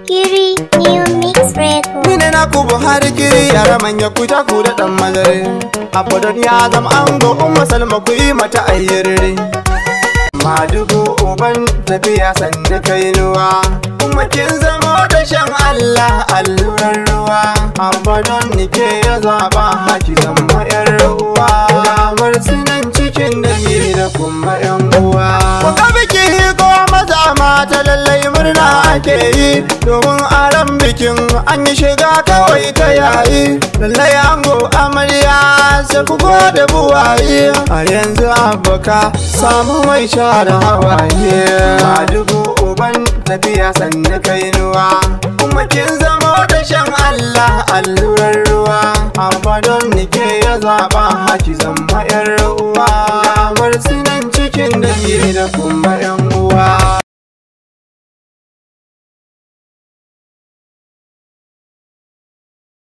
Kiri New Mix Record. Mine na ku Buhari Kiri yara manya ku ta ku da dan mazare. Abadan ya zama ango Umma Salma ku yi mata ayyirri. Madugu uban tafiya sanda kainuwa. Kuma kin zama da shan Allah allurar ruwa. Abadan nike ya zaba haki zama yar ruwa. Damar sunan cikin dangi da kuma yan uwa. Ku ga biki ko maza mata lallai murna ake yi. Domin aran bikin an yi shiga kawai ta yayi. Lallai ango amarya sai ku gode buwaye. A yanzu aboka samu mai share hawaye. Madugu uban tafiya sannu kainuwa. Kuma kin zama da shan Allah allurar ruwa. Abadan nike ya zaba haki zama yar uwa. Kamar sunan cikin dangi da kuma yan uwa.